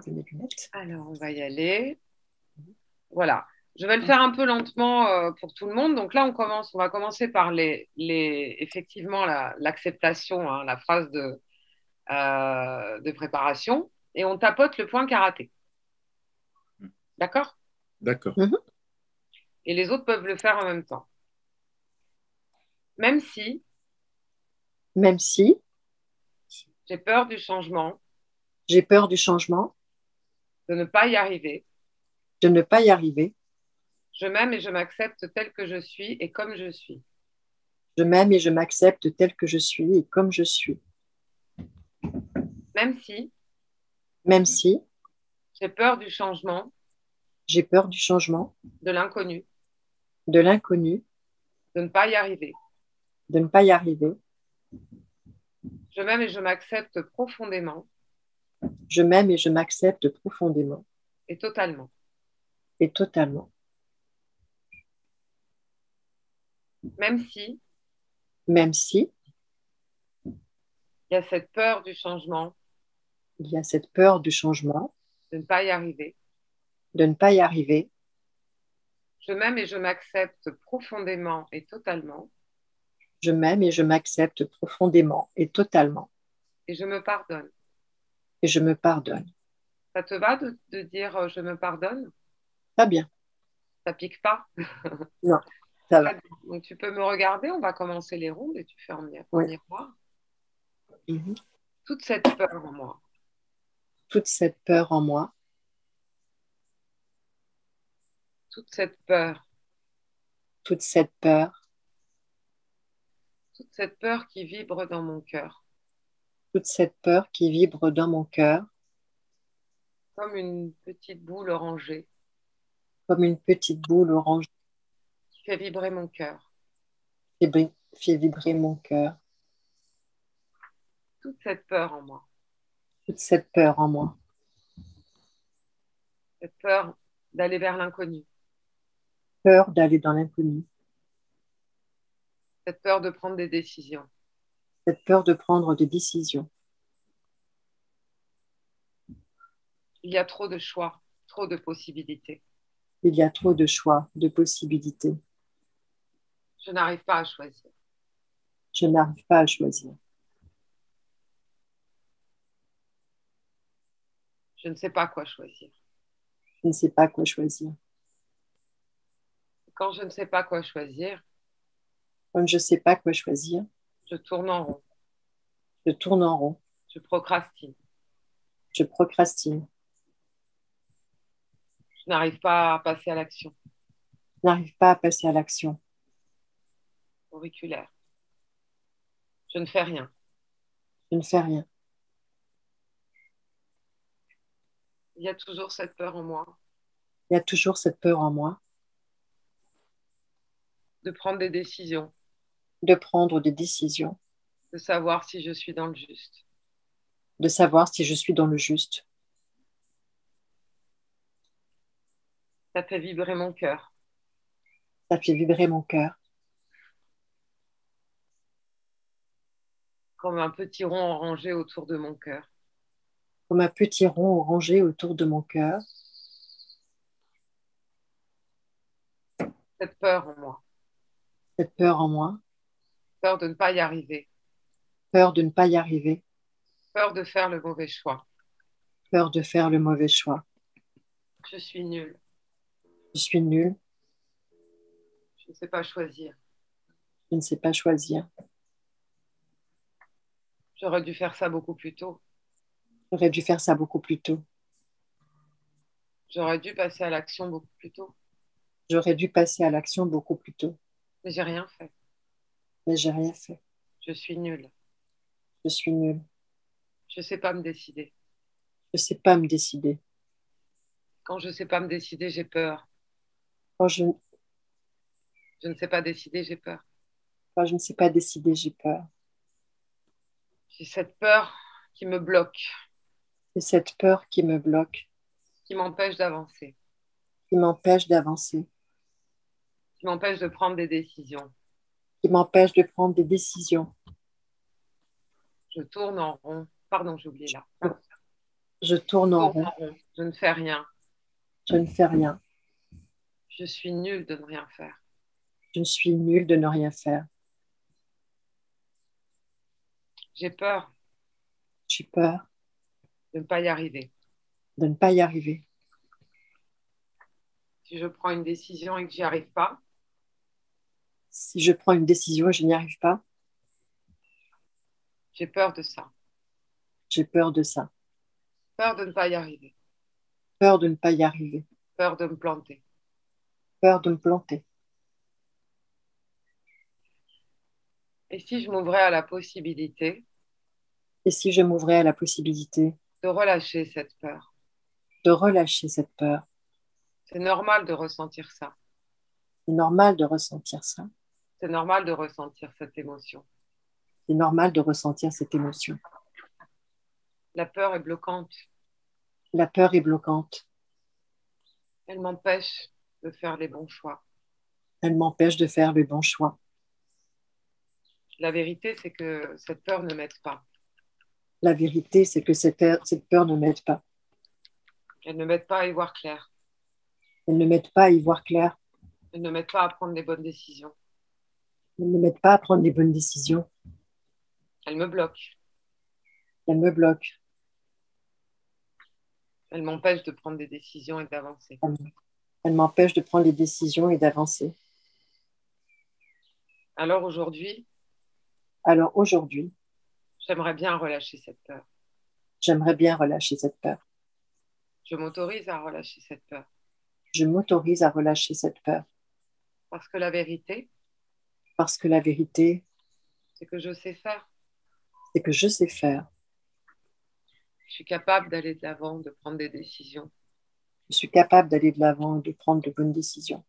enlever mes lunettes. Alors, on va y aller. Voilà. Je vais le faire un peu lentement pour tout le monde. Donc là, on va commencer par effectivement l'acceptation, hein, la phrase de préparation. Et on tapote le point karaté. D'accord? D'accord. Mhm. Et les autres peuvent le faire en même temps. Même si Même si j'ai peur du changement, j'ai peur du changement, de ne pas y arriver, de ne pas y arriver, je m'aime et je m'accepte tel que je suis et comme je suis. je m'aime et je m'accepte tel que je suis et comme je suis. Même si Même si j'ai peur du changement, j'ai peur du changement, de l'inconnu, de l'inconnu, de ne pas y arriver. de ne pas y arriver, Je m'aime et je m'accepte profondément je m'aime et je m'accepte profondément et totalement. et totalement. Même si Même si il y a cette peur du changement, il y a cette peur du changement, de ne pas y arriver, de ne pas y arriver, je m'aime et je m'accepte profondément et totalement je m'aime et je m'accepte profondément et totalement et je me pardonne. et je me pardonne. Ça te va de dire je me pardonne? Pas bien. Ça pique pas? Non, ça Très va. bien. Donc tu peux me regarder, on va commencer les rondes et tu fais en Oui. miroir. Mhm. Toute cette peur en moi, Toute cette peur en moi, toute cette peur, toute cette peur, toute cette peur qui vibre dans mon cœur, toute cette peur qui vibre dans mon cœur, comme une petite boule orangée comme une petite boule orange qui fait vibrer mon cœur. fait vibrer mon cœur, Toute cette peur en moi, toute cette peur en moi, cette peur d'aller vers l'inconnu, peur d'aller dans l'inconnu, cette peur de prendre des décisions. cette peur de prendre des décisions. Il y a trop de choix, trop de possibilités. Il y a trop de choix, de possibilités. Je n'arrive pas à choisir. Je n'arrive pas à choisir. Je ne sais pas quoi choisir. Je ne sais pas quoi choisir. Quand je ne sais pas quoi choisir, Comme je ne sais pas quoi choisir, je tourne en rond, je tourne en rond, je procrastine. je procrastine, Je n'arrive pas à passer à l'action je n'arrive pas à passer à l'action. auriculaire. Je ne fais rien. Je ne fais rien. Il y a toujours cette peur en moi Il y a toujours cette peur en moi de prendre des décisions, de prendre des décisions, de savoir si je suis dans le juste. de savoir si je suis dans le juste. Ça fait vibrer mon cœur, Ça fait vibrer mon cœur, comme un petit rond rangé autour de mon cœur. comme un petit rond orangé autour de mon cœur. Cette peur en moi, Cette peur en moi, peur de ne pas y arriver, peur de ne pas y arriver, peur de faire le mauvais choix. peur de faire le mauvais choix. Je suis nulle, Je suis nulle, je ne sais pas choisir. je ne sais pas choisir. J'aurais dû faire ça beaucoup plus tôt. J'aurais dû faire ça beaucoup plus tôt. J'aurais dû passer à l'action beaucoup plus tôt, J'aurais dû passer à l'action beaucoup plus tôt, mais j'ai rien fait. mais j'ai rien fait. Je suis nulle. Je suis nulle. Je ne sais pas me décider. Je ne sais pas me décider. Quand je ne sais pas me décider, j'ai peur. Quand je, Je ne sais pas décider, j'ai peur. quand je ne sais pas décider, j'ai peur. J'ai cette peur qui me bloque, C'est cette peur qui me bloque, qui m'empêche d'avancer, qui m'empêche d'avancer, qui m'empêche de prendre des décisions. qui m'empêche de prendre des décisions. Je tourne en rond. Pardon, j'ai oublié là. Je, Pardon. Je tourne en Tourne rond. en rond. Je ne fais rien. Je ne fais rien. Je suis nulle de ne rien faire. Je suis nulle de ne rien faire. J'ai peur J'ai peur de ne pas y arriver. de ne pas y arriver. Si je prends une décision et que j'y arrive pas, Si je prends une décision et je n'y arrive pas, j'ai peur de ça. j'ai peur de ça. Peur de ne pas y arriver. Peur de ne pas y arriver. Peur de me planter. Peur de me planter. Et si je m'ouvrais à la possibilité Et si je m'ouvrais à la possibilité de relâcher cette peur? de relâcher cette peur? C'est normal de ressentir ça. C'est normal de ressentir ça. C'est normal de ressentir cette émotion. C'est normal de ressentir cette émotion. La peur est bloquante. La peur est bloquante. Elle m'empêche de faire les bons choix. Elle m'empêche de faire le bon choix. La vérité, c'est que cette peur ne m'aide pas. La vérité, c'est que cette peur ne m'aide pas. Elle ne m'aide pas à y voir clair. Elle ne m'aide pas à y voir clair. Elle ne m'aide pas à prendre les bonnes décisions. Elle ne m'aide pas à prendre les bonnes décisions. Elle me bloque. Elle me bloque. Elle m'empêche de prendre des décisions et d'avancer. Elle m'empêche de prendre les décisions et d'avancer. Alors aujourd'hui, Alors aujourd'hui, j'aimerais bien relâcher cette peur. j'aimerais bien relâcher cette peur. Je m'autorise à relâcher cette peur. Je m'autorise à relâcher cette peur. Parce que la vérité, Parce que la vérité, c'est que je sais faire. c'est que je sais faire. Je suis capable d'aller de l'avant, de prendre des décisions. Je suis capable d'aller de l'avant et de prendre de bonnes décisions.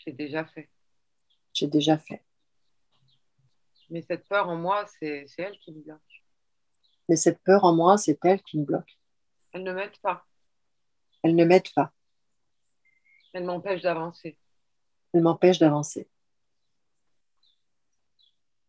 J'ai déjà fait. J'ai déjà fait. Mais cette peur en moi, c'est elle qui me bloque. Mais cette peur en moi, c'est elle qui me bloque. Elle ne m'aide pas. Elle ne m'aide pas. Elle m'empêche d'avancer. Elle m'empêche d'avancer.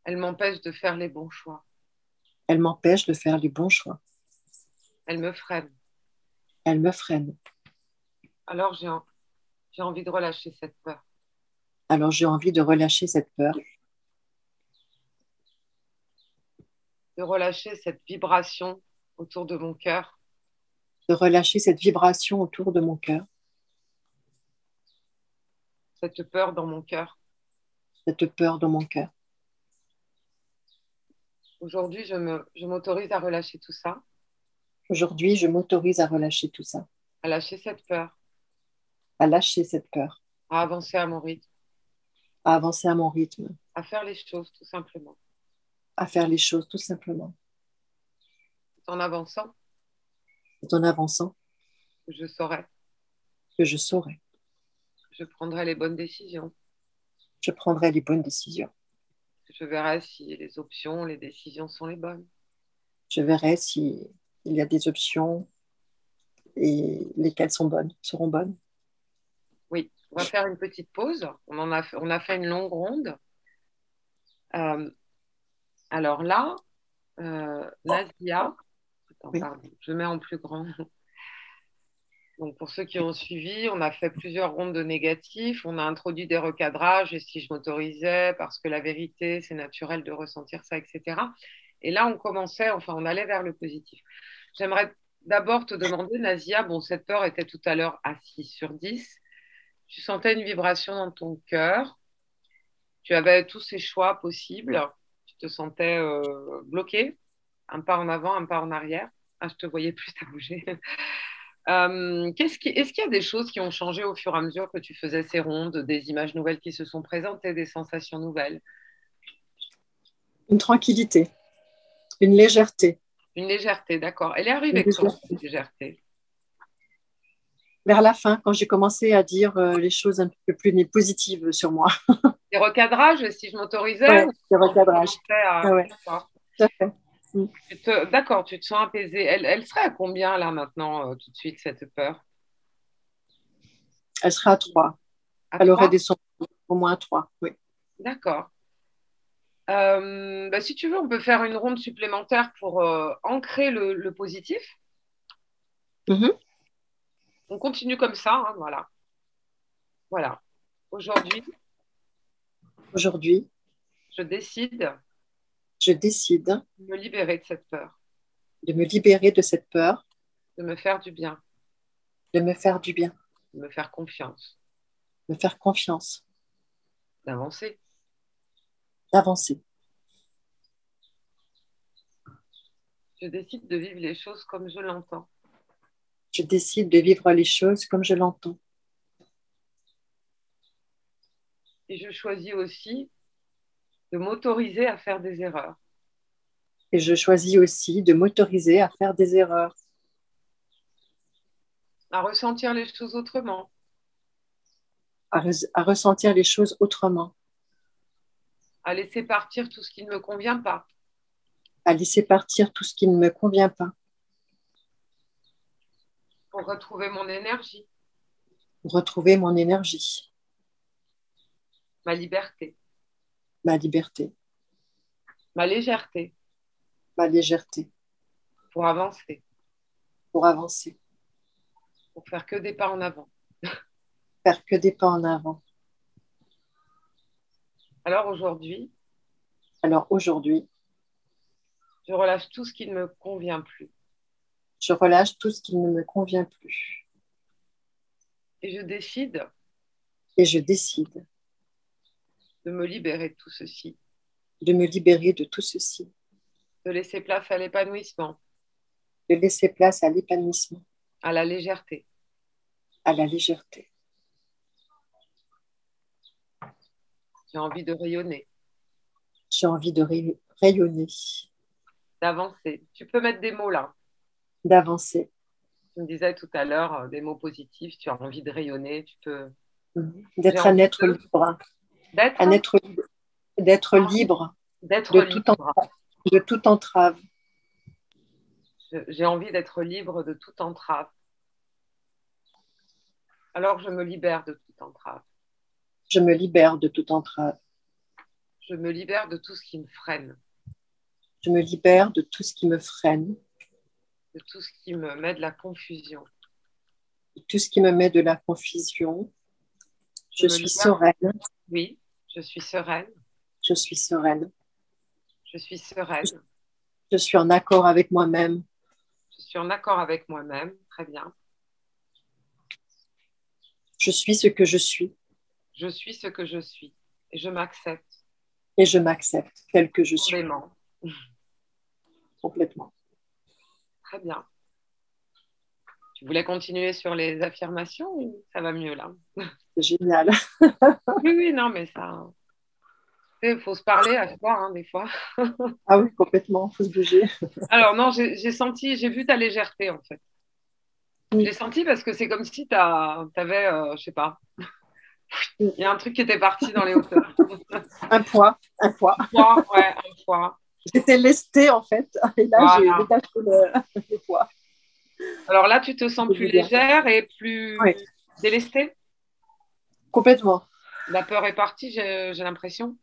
Elle m'empêche de faire les bons choix. Elle m'empêche de faire les bons choix. Elle me freine. Elle me freine. Alors j'ai envie de relâcher cette peur. Alors j'ai envie de relâcher cette peur, De relâcher cette vibration autour de mon cœur, de relâcher cette vibration autour de mon cœur, cette peur dans mon cœur. cette peur dans mon cœur. Aujourd'hui, je m'autorise à relâcher tout ça, Aujourd'hui, je m'autorise à relâcher tout ça, à lâcher cette peur, à lâcher cette peur, à avancer à mon rythme, à avancer à mon rythme, à faire les choses tout simplement. à faire les choses tout simplement. En avançant, C'est en avançant je saurai, que je saurai. je prendrai les bonnes décisions. Je prendrai les bonnes décisions. Je verrai si les options, les décisions sont les bonnes. Je verrai s'il y a des options et lesquelles seront bonnes. Oui, on va faire une petite pause. On a fait une longue ronde. Euh, alors là, Nazia, attends, Oui, pardon, je mets en plus grand. Donc, pour ceux qui ont suivi, on a fait plusieurs rondes de négatifs, on a introduit des recadrages, et si je m'autorisais, parce que la vérité, c'est naturel de ressentir ça, etc. Et là, on allait vers le positif. J'aimerais d'abord te demander, Nazia, bon, cette peur était tout à l'heure à 6 sur 10. Tu sentais une vibration dans ton cœur, tu avais tous ces choix possibles, tu te sentais bloqué, un pas en avant, un pas en arrière. Ah, je te voyais plus à bouger. Est-ce qu'il y a des choses qui ont changé au fur et à mesure que tu faisais ces rondes, des images nouvelles qui se sont présentées, des sensations nouvelles? une tranquillité, une légèreté. Une légèreté, d'accord. Elle est Une arrivée quand, légèreté. cette légèreté? Vers la fin, quand j'ai commencé à dire les choses un peu plus positives sur moi. Des recadrages, si je m'autorisais, Ouais, ou le quand tu recadrage. commençais à... Ah ouais, D'accord. tout à fait. Mm. D'accord, tu te sens apaisée. Elle serait à combien là maintenant, tout de suite, cette peur? Elle sera à 3. À Elle aurait 3? descendu au moins à 3. Oui. D'accord. Bah, si tu veux, on peut faire une ronde supplémentaire pour ancrer le positif. Mhm. On continue comme ça, hein, voilà. Voilà. Aujourd'hui, Aujourd'hui, je décide je décide de me libérer de cette peur, de me libérer de cette peur, de me faire du bien, de me faire du bien, de me faire confiance, de me faire confiance, d'avancer. d'avancer. Je décide de vivre les choses comme je l'entends. Je décide de vivre les choses comme je l'entends. Et je choisis aussi de m'autoriser à faire des erreurs, Et je choisis aussi de m'autoriser à faire des erreurs, à ressentir les choses autrement, à ressentir les choses autrement, à laisser partir tout ce qui ne me convient pas, à laisser partir tout ce qui ne me convient pas, pour retrouver mon énergie, pour retrouver mon énergie, ma liberté, ma liberté, ma légèreté, ma légèreté, pour avancer, pour avancer, pour faire que des pas en avant. faire que des pas en avant. Alors aujourd'hui, Alors aujourd'hui, je relâche tout ce qui ne me convient plus je relâche tout ce qui ne me convient plus et je décide et je décide de me libérer de tout ceci, de me libérer de tout ceci, de laisser place à l'épanouissement, de laisser place à l'épanouissement, à la légèreté. à la légèreté. J'ai envie de rayonner, J'ai envie de rayonner, d'avancer. Tu peux mettre des mots là. d'avancer, Tu me disais tout à l'heure des mots positifs, tu as envie de rayonner, tu peux. J'ai d'être un envie être libre, d'être un être, d'être libre d'être libre. de toute entrave. J'ai envie d'être libre de toute entrave. Alors je me libère de toute entrave. Je me libère de toute entrave. Je me libère de tout ce qui me freine, Je me libère de tout ce qui me freine, de tout ce qui me met de la confusion. de tout ce qui me met de la confusion. Je Je me suis libère. sereine, Oui, je suis sereine. je suis sereine. Je suis sereine. Je suis en accord avec moi-même. Je suis en accord avec moi-même. Très bien. Je suis ce que je suis Je suis ce que je suis. Et je m'accepte et je m'accepte tel que je suis profondément. complètement. Très bien. Tu voulais continuer sur les affirmations ou ça va mieux là? C'est génial. Oui, oui, non, mais ça. Il faut se parler à fois, hein, des fois. Ah oui, complètement, il faut se bouger. Alors, non, j'ai senti, j'ai vu ta légèreté en fait. Oui, J'ai senti parce que c'est comme si tu avais, je sais pas, oui. il y a un truc qui était parti dans les hauteurs. Un poids, un poids. Un poids, ouais, un poids. J'étais lestée en fait, et là j'ai Voilà. détaché le poids. Alors là, tu te sens plus C'est bien. légère et plus Oui, délestée. complètement. La peur est partie, j'ai l'impression.